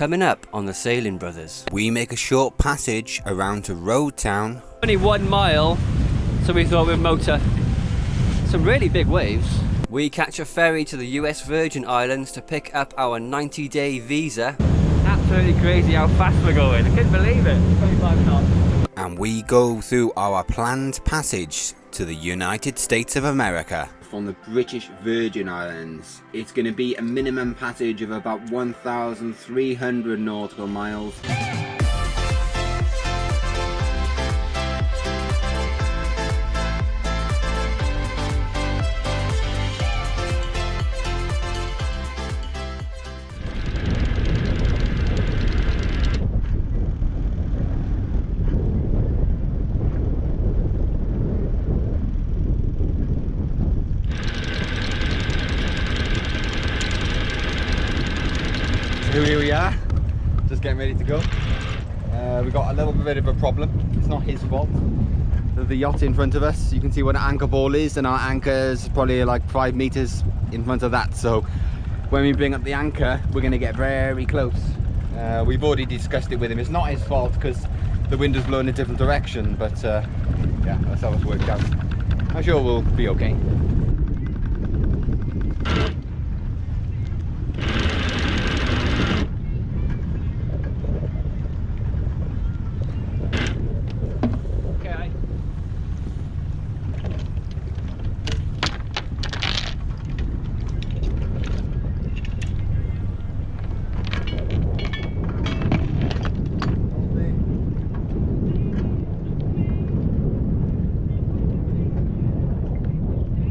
Coming up on the Sailing Brothers, we make a short passage around to Road Town. Only 1 mile, so we thought we'd motor. Some really big waves. We catch a ferry to the US Virgin Islands to pick up our 90-day visa. Absolutely crazy how fast we're going. I couldn't believe it. 25 knots. And we go through our planned passage to the United States of America. From the British Virgin Islands, it's going to be a minimum passage of about 1,300 nautical miles. Here we are, just getting ready to go. We've got a little bit of a problem. It's not his fault. The yacht in front of us, you can see what an anchor ball is, and our anchor is probably like 5 meters in front of that. So when we bring up the anchor, we're going to get very close. We've already discussed it with him. It's not his fault because the wind is blowing in a different direction, but yeah, that's how it's worked out. I'm sure we'll be okay.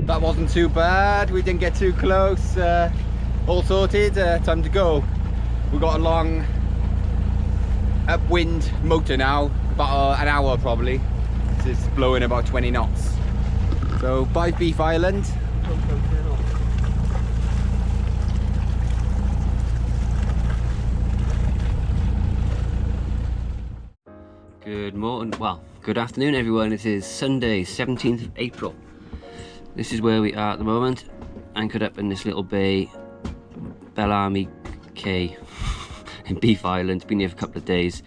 That wasn't too bad, we didn't get too close, all sorted, time to go. We've got a long upwind motor now, about an hour probably. It's blowing about 20 knots. So by Beef Island. Good morning, well, good afternoon everyone. It is Sunday, 17th of April. This is where we are at the moment, anchored up in this little bay, Bellamy Cay in Beef Island. Been here for a couple of days.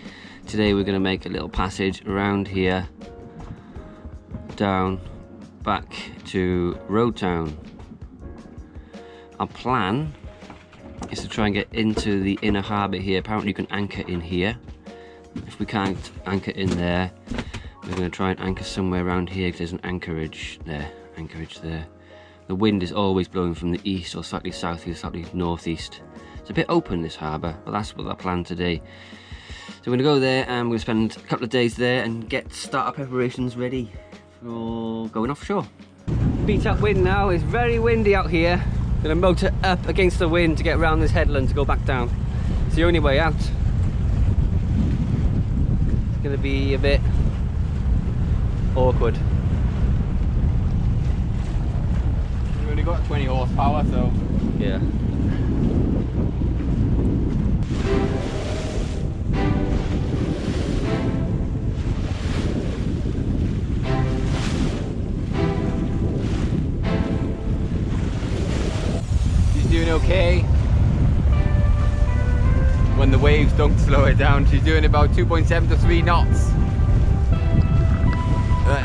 Today we're going to make a little passage around here, down, back to Road Town. Our plan is to try and get into the inner harbour here. Apparently you can anchor in here. If we can't anchor in there, we're going to try and anchor somewhere around here because there's an anchorage there. The wind is always blowing from the east or slightly southeast, slightly northeast. It's a bit open, this harbour, but that's what I planned today. So we're going to go there and we're going to spend a couple of days there and get startup preparations ready for going offshore. Beat up wind now, it's very windy out here. Gonna motor up against the wind to get around this headland to go back down. It's the only way out. It's gonna be a bit awkward. We've only got 20 horsepower, so yeah. she's doing okay. When the waves don't slow it down, she's doing about 2.7 to 3 knots.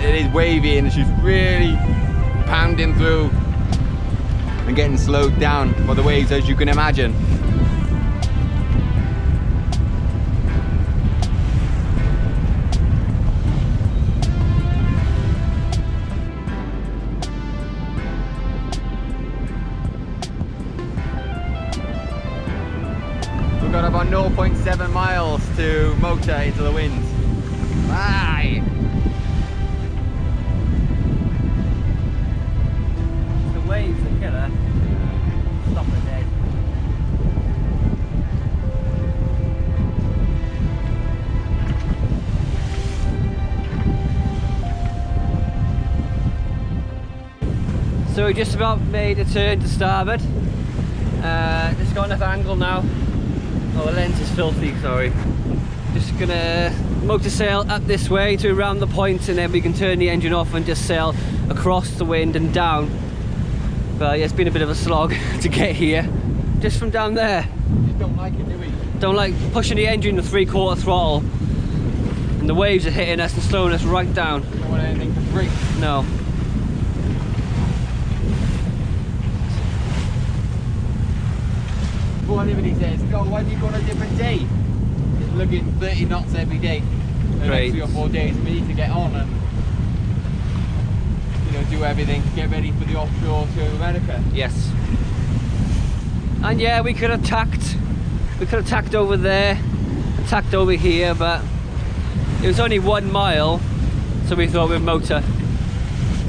It is wavy and she's really pounding through and getting slowed down by the waves, as you can imagine. We've got about 0.7 miles to motor into the wind. Bye! The waves are killer. Stop it dead. So we just about made a turn to starboard. It's got enough angle now. Oh, the lens is filthy, sorry. Just gonna motor sail up this way to around the point, and then we can turn the engine off and just sail across the wind and down. But yeah, it's been a bit of a slog to get here, just from down there. You don't like it, do we? Don't like pushing the engine to 3/4 throttle and the waves are hitting us and slowing us right down. Don't want anything to break. No. What everybody says, "Oh, why do you go on a different day?" It's looking 30 knots every day. The Great. next 3 or 4 days, we need to get on and do everything, get ready for the offshore to America. Yes. And yeah, we could have tacked over there, tacked over here, but it was only 1 mile, so we thought we'd motor.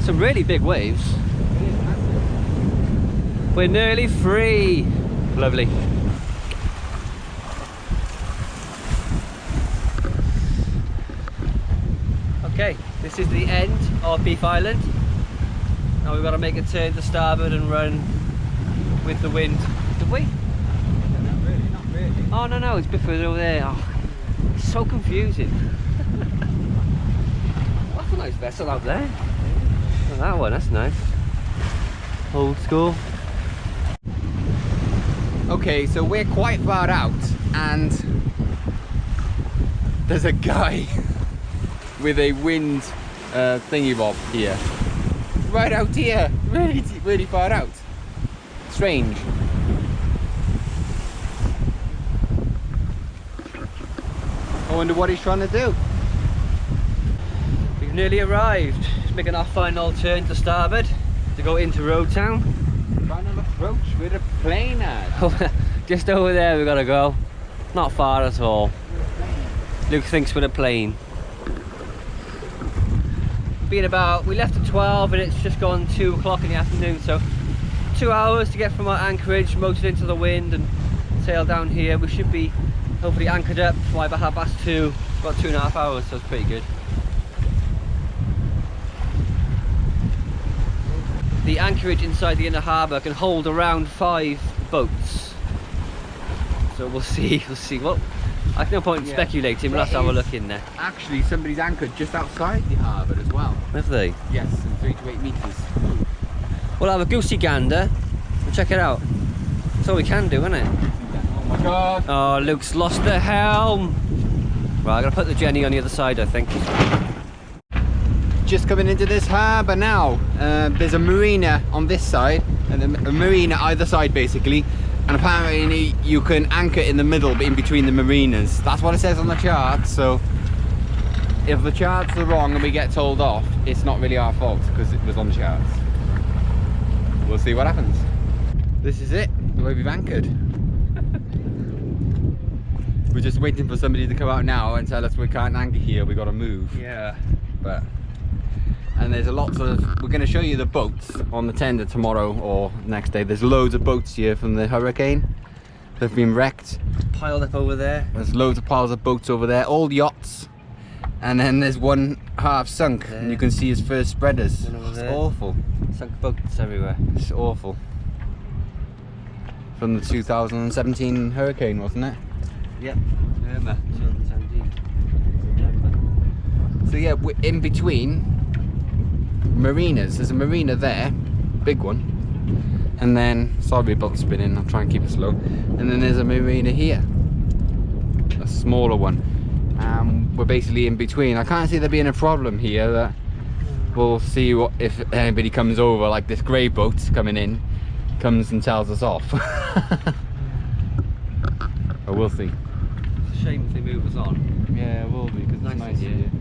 Some really big waves. It is massive. We're nearly free. Lovely. Okay, this is the end of Beef Island. Now we've got to make a turn to starboard and run with the wind. Did we? Not really. Oh no, it's a bit further over there. Oh, it's so confusing. That's a nice vessel out there. Oh, that one, that's nice. Old school. Okay, so we're quite far out and there's a guy with a wind thingy bob here. Right out here, really far out. Strange. I wonder what he's trying to do. We've nearly arrived. Just making our final turn to starboard to go into Road Town. Final approach with a plane ad. Just over there we gotta go. Not far at all. Luke thinks we're a plane. We left at 12 and it's just gone 2 o'clock in the afternoon, so 2 hours to get from our anchorage, motored into the wind and sail down here. We should be hopefully anchored up by about 2:30. About 2.5 hours, so it's pretty good. The anchorage inside the inner harbour can hold around 5 boats. So we'll see. Well, I've no point in speculating, but let's have a look in there. Actually, somebody's anchored just outside the harbour as well. Have they? Yes, in 3 to 8 metres. We'll have a goosey gander and check it out. That's all we can do, isn't it? Oh my god! Oh, Luke's lost the helm. Right, I'm gonna put the Jenny on the other side, I think. Just coming into this harbour now. There's a marina on this side and a marina either side basically, and apparently you can anchor in the middle but in between the marinas. That's what it says on the chart, so if the charts are wrong and we get told off, it's not really our fault because it was on the charts. We'll see what happens. This is it, the way we've anchored. We're just waiting for somebody to come out now and tell us we can't anchor here, we gotta move. Yeah. And there's we're going to show you the boats on the tender tomorrow or next day. There's loads of boats here from the hurricane. They've been wrecked. Piled up over there. There's loads of piles of boats over there, all yachts. And then there's one half sunk there. and you can see his first spreaders. One over It's there. awful. Sunk boats everywhere. It's awful. From the 2017 hurricane, wasn't it? Yep. Remember. So yeah, we're in between marinas. There's a marina there, big one, and then sorry about the spinning, I'll try and keep it slow, and then there's a marina here, a smaller one. We're basically in between. I can't see there being a problem here. That we'll see if anybody comes over, like this grey boat coming in comes and tells us off. But we'll see. It's a shame if they move us on. Yeah, it will be, because it's nice here. here.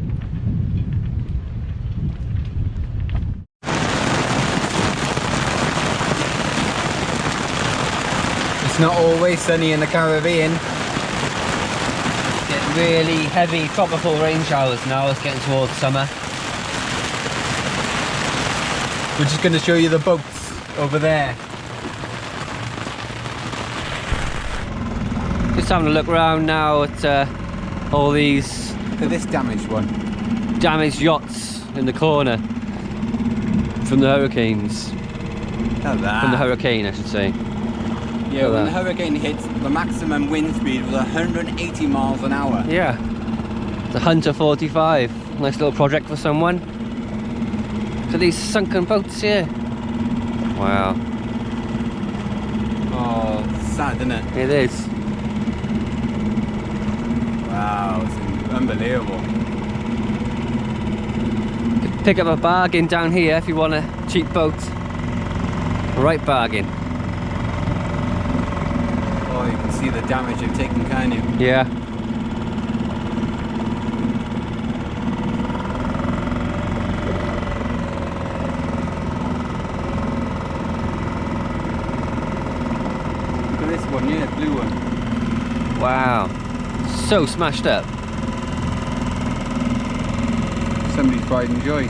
It's not always sunny in the Caribbean. Getting really heavy tropical rain showers now. It's getting towards summer. We're just going to show you the boats over there. Just having a look around now at all these Look at this damaged one. damaged yachts in the corner from the hurricanes. Look at From the that. hurricane, I should say. Yeah, Look when at the that. hurricane hit, the maximum wind speed was 180 miles an hour. Yeah. It's a Hunter 45. Nice little project for someone. Look at these sunken boats here. Wow. Oh, sad, isn't it? It is. Unbelievable. Could pick up a bargain down here if you want a cheap boat. Right bargain. Oh, you can see the damage they've taken, can you? Yeah. Look at this one, yeah, blue one. Wow. So smashed up. Somebody's pride and joy.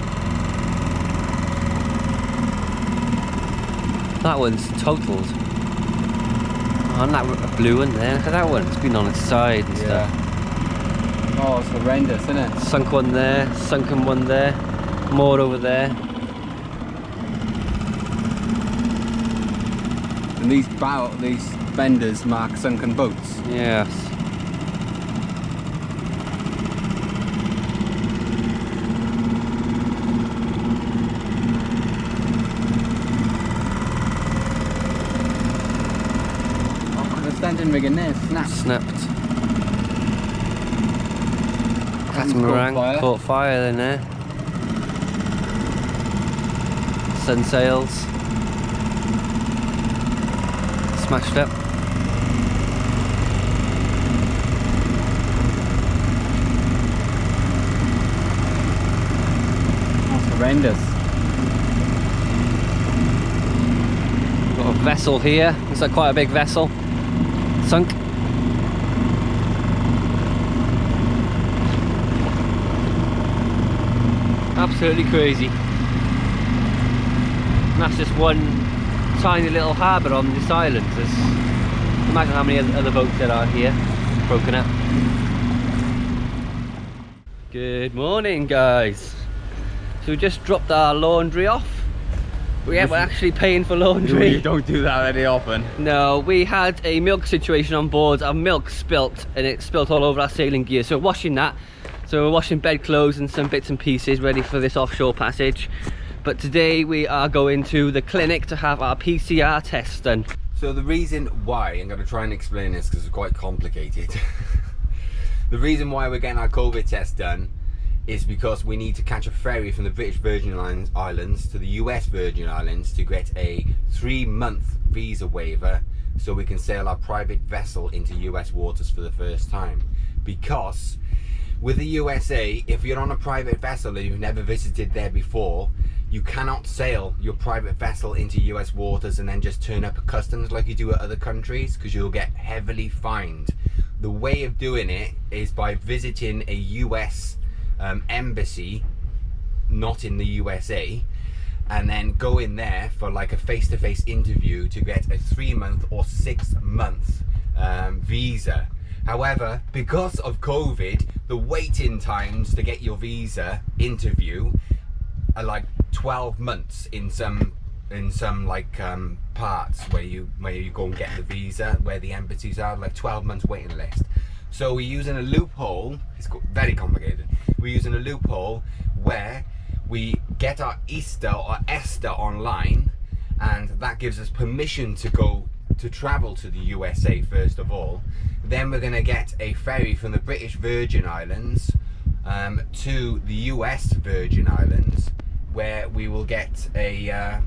That one's totaled. Oh, and that blue one there. Look at that one. It's been on its side and stuff. Oh, it's horrendous, isn't it? Sunk one there, sunken one there, more over there. And these benders mark sunken boats. Yes. Standing rig in there, Snapped. Catamaran caught fire in there. Sun sails. Smashed up. That's horrendous. Got a vessel here. Looks like quite a big vessel. Sunk. Absolutely crazy. And that's just one tiny little harbour on this island. Imagine how many other boats there are here, broken up. Good morning, guys. So we just dropped our laundry off. We're actually paying for laundry. You don't do that very often. No, we had a milk situation on board. Our milk spilt and it spilt all over our sailing gear. So we're washing that. So we're washing bedclothes and some bits and pieces ready for this offshore passage. But today we are going to the clinic to have our PCR test done. So the reason why, I'm going to try and explain this because it's quite complicated. The reason why we're getting our COVID test done is because we need to catch a ferry from the British Virgin Islands to the US Virgin Islands to get a 3-month visa waiver so we can sail our private vessel into US waters for the first time. Because with the USA, if you're on a private vessel and you've never visited there before, you cannot sail your private vessel into US waters and then just turn up at customs like you do at other countries, because you'll get heavily fined. The way of doing it is by visiting a US embassy, not in the USA, and then go in there for like a face-to-face interview to get a 3-month or 6-month visa. However, because of COVID, the waiting times to get your visa interview are like 12 months in some like parts where you go and get the visa, where the embassies are, like 12 months waiting list. So we're using a loophole. It's very complicated. We're using a loophole where we get our ESTA or ESTA online, and that gives us permission to travel to the USA first of all. Then we're going to get a ferry from the British Virgin Islands to the US Virgin Islands, where we will get a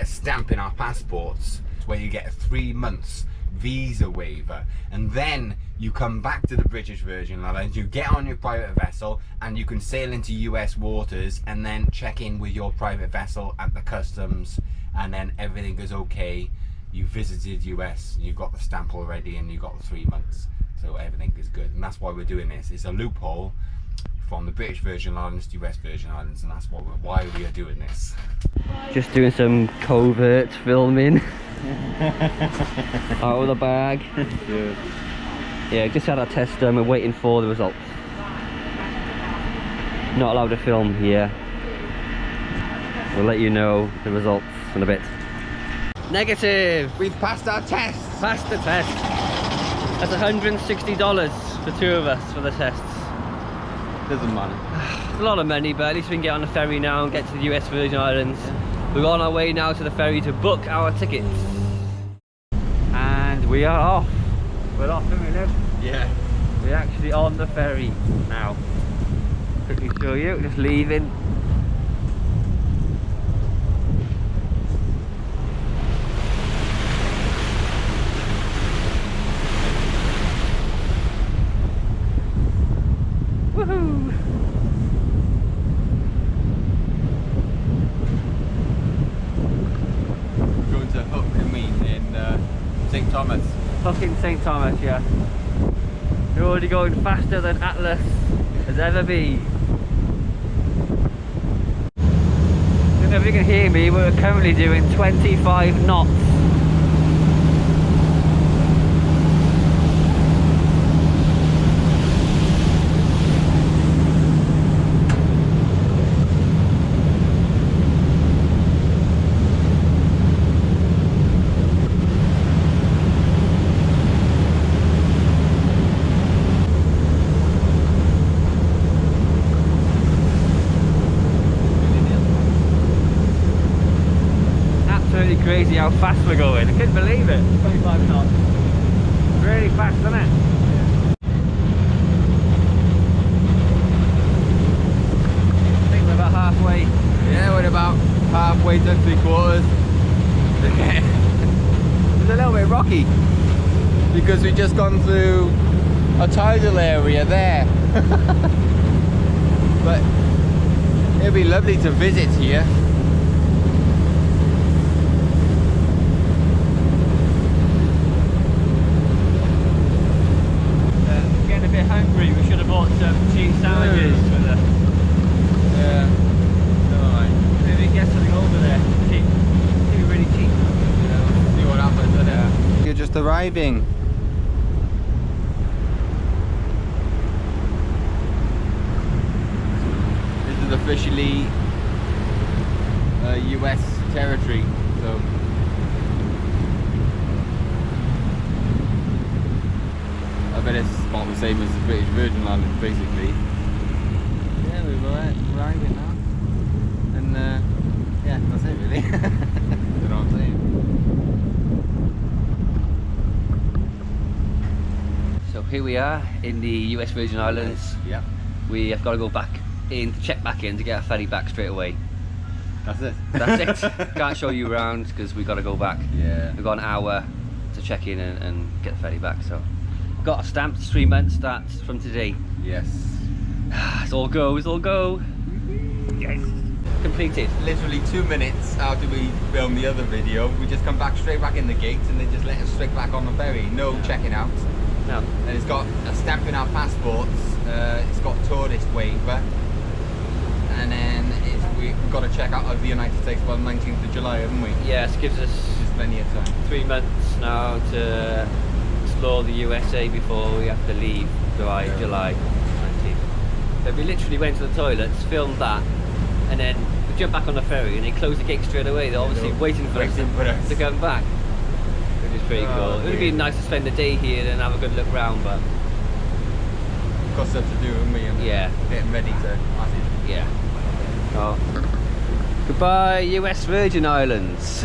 stamp in our passports, where you get a 3 months visa waiver, and then you come back to the British Virgin Islands, you get on your private vessel and you can sail into US waters and then check in with your private vessel at the customs, and then everything goes okay. You visited US, you've got the stamp already, and you've got the 3 months, so everything is good. And that's why we're doing this. It's a loophole from the British Virgin Islands to US Virgin Islands, and that's why we are doing this. Just doing some covert filming. Out of the bag. Good. Yeah, just had our test done. We're waiting for the results. Not allowed to film here. We'll let you know the results in a bit. Negative! We've passed our test! Passed the test. That's $160 for 2 of us for the tests. Doesn't matter. It's a lot of money, but at least we can get on the ferry now and get to the US Virgin Islands. We're on our way now to the ferry to book our tickets. And we are off. We're off, aren't we, Liv? Yeah. We're actually on the ferry now. Quickly show you, just leaving. Woohoo! Going to Hook and Mean in St. Thomas. Hook in St. Thomas, yeah. We're already going faster than Atlas has ever been. I don't know if you can hear me, we're currently doing 25 knots. Crazy how fast we're going. I couldn't believe it. 25 knots. Really fast, isn't it? I think we're about halfway. Yeah, we're about halfway to 3/4. It's a little bit rocky because we've just gone through a tidal area there. But it'll be lovely to visit here. Hungry, we should have bought some cheese sandwiches for the... Yeah, never mind. Maybe get something over there. Cheap. It's be really cheap. Yeah, we'll see what happens with it. You're just arriving. This is officially US territory, so I bet it's about the same as the British Virgin Islands, basically. Yeah, we're arriving now. And yeah, that's it really. You know what I'm saying? So here we are in the US Virgin Islands. Yeah. We have got to go back in, to check back in to get a ferry back straight away. That's it. That's it. Can't show you around because we've got to go back. Yeah. We've got an hour to check in and get the ferry back. So got a stamp, 3 months starts from today. Yes. It's all go, it's all go. Yes. Completed. Literally 2 minutes after we filmed the other video, we just come back straight back in the gate and they just let us straight back on the ferry. No checking out. No. And it's got a stamp in our passports. It's got tourist waiver. And then we've got to check out of the United States by the 19th of July, haven't we? Yes, gives us Just plenty of time. 3 months now to explore the USA before we have to leave July 19th. So we literally went to the toilets, filmed that, and then we jumped back on the ferry and they closed the gate straight away. They're obviously waiting for us to come back, which is pretty cool. It would have been nice to spend the day here and have a good look round, but Got stuff to do, haven't we? And yeah, getting ready to massive. yeah. Oh. Goodbye, US Virgin Islands.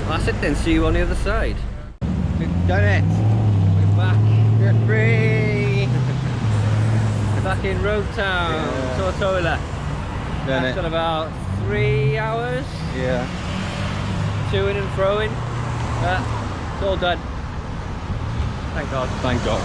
That's it then, see you on the other side. We've done it! We're back. We're free! We're back in Road Town Tortola. Done That's it. got about 3 hours. Yeah. To-ing and fro-ing. It's all done. Thank God. Thank God.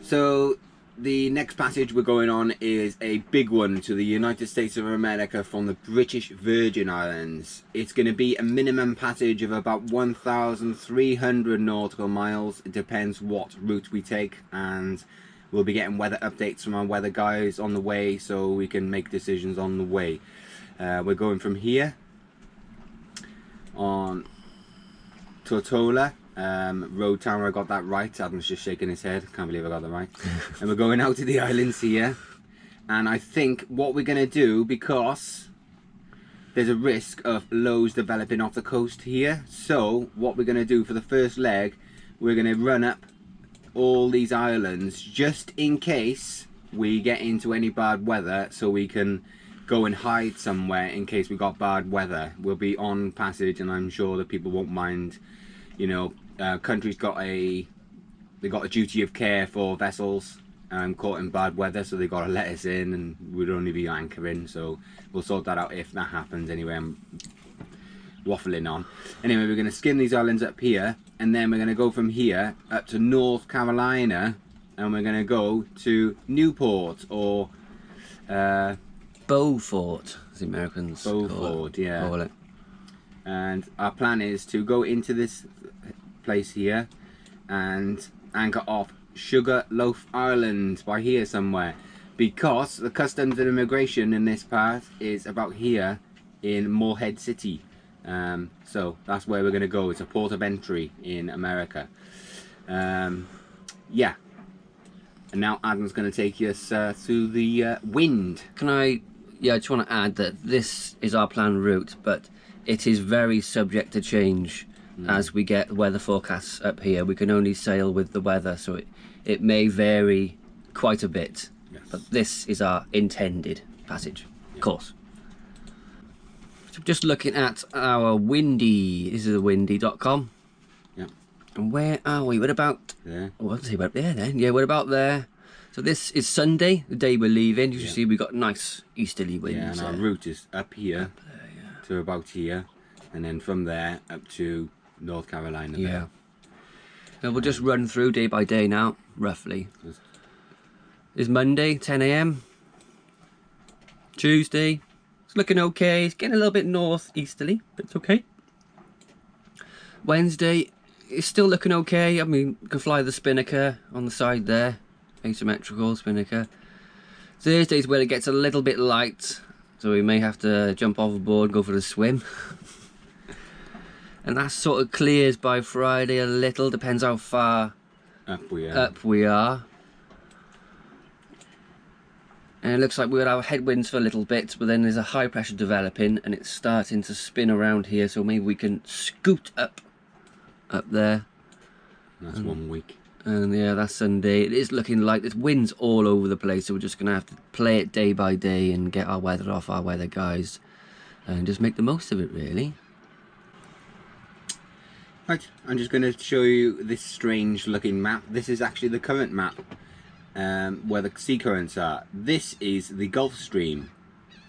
So the next passage we're going on is a big one to the United States of America from the British Virgin Islands. It's going to be a minimum passage of about 1,300 nautical miles. It depends what route we take, and we'll be getting weather updates from our weather guys on the way, so we can make decisions on the way. We're going from here on Tortola, Road Town. I got that right. Adam's just shaking his head. Can't believe I got that right. And we're going out to the islands here. And I think what we're going to do, because there's a risk of lows developing off the coast here, so what we're going to do for the first leg, we're going to run up all these islands just in case we get into any bad weather, so we can go and hide somewhere in case we got bad weather. We'll be on passage, and I'm sure that people won't mind. You know, country's got a duty of care for vessels caught in bad weather, so they got to let us in, and we'd only be anchoring, so we'll sort that out if that happens. Anyway, I'm waffling on. Anyway, we're going to skim these islands up here, and then we're going to go from here up to North Carolina, and we're going to go to Newport, or Beaufort, as the Americans Beaufort, call it. And our plan is to go into this place here and anchor off Sugarloaf Island by here somewhere, because the customs and immigration in this part is about here in Morehead City. So that's where we're going to go. It's a port of entry in America. Yeah. And now Adam's going to take us through the wind. I just want to add that this is our planned route, but it is very subject to change as we get weather forecasts up here. We can only sail with the weather, so it may vary quite a bit. Yes. But this is our intended passage, of course. So just looking at our windy, this is the windy.com. Yeah. And where are we? What about there? Oh, let's see about there then. Yeah, what about there? So this is Sunday, the day we're leaving. You see we've got nice easterly winds. Yeah, and our route is up here to about here, and then from there up to North Carolina. Yeah. There. So we'll just run through day by day now, roughly. It's Monday, 10 AM. Tuesday, it's looking okay. It's getting a little bit northeasterly, but it's okay. Wednesday, it's still looking okay. I mean, you can fly the spinnaker on the side there. Asymmetrical spinnaker. Thursday's where it gets a little bit light, so we may have to jump overboard, go for a swim. And that sort of clears by Friday a little, depends how far up we are. And it looks like we'll have headwinds for a little bit, but then there's a high pressure developing and it's starting to spin around here, so maybe we can scoot up there. That's 1 week. And yeah, that's Sunday. It is looking like there's winds all over the place, so we're just going to have to play it day by day and get our weather off our weather guys and just make the most of it, really. Right, I'm just going to show you this strange looking map. This is actually the current map where the sea currents are. This is the Gulf Stream.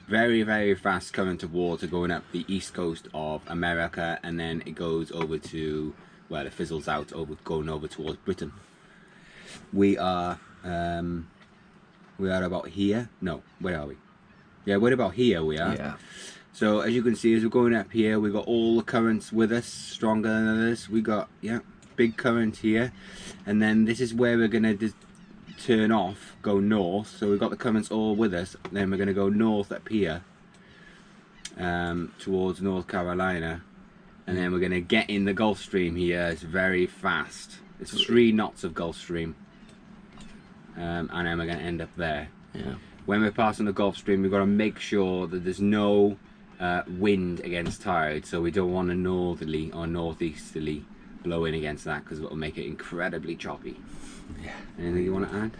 Very, very fast current of water going up the east coast of America, and then it goes over to, well, it fizzles out, going over towards Britain. We are about here. No, where are we? Yeah, we're about here we are. Yeah. So as you can see, as we're going up here, we've got all the currents with us, stronger than others. We got, yeah, big current here. And then this is where we're going to turn off, go north. So we've got the currents all with us. Then we're going to go north up here towards North Carolina. And then we're going to get in the Gulf Stream here. It's very fast. It's 3 knots of Gulf Stream. And then we're going to end up there. Yeah. When we're passing the Gulf Stream, we've got to make sure that there's no wind against tide, so we don't want a northerly or northeasterly blowing against that, because it will make it incredibly choppy. Yeah. Anything you want to add?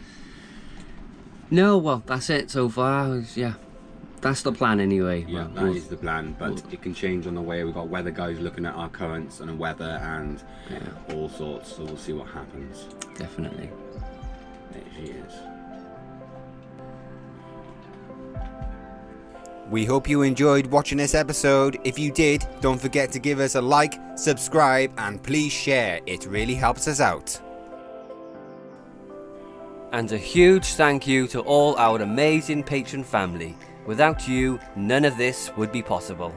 No, well, that's it so far. Yeah, that's the plan anyway. Yeah, well, that is the plan, but it can change on the way. We've got weather guys looking at our currents and weather and all sorts, so we'll see what happens. Definitely. There she is. We hope you enjoyed watching this episode. If you did, don't forget to give us a like, subscribe, and please share. It really helps us out. And a huge thank you to all our amazing patron family. Without you, none of this would be possible.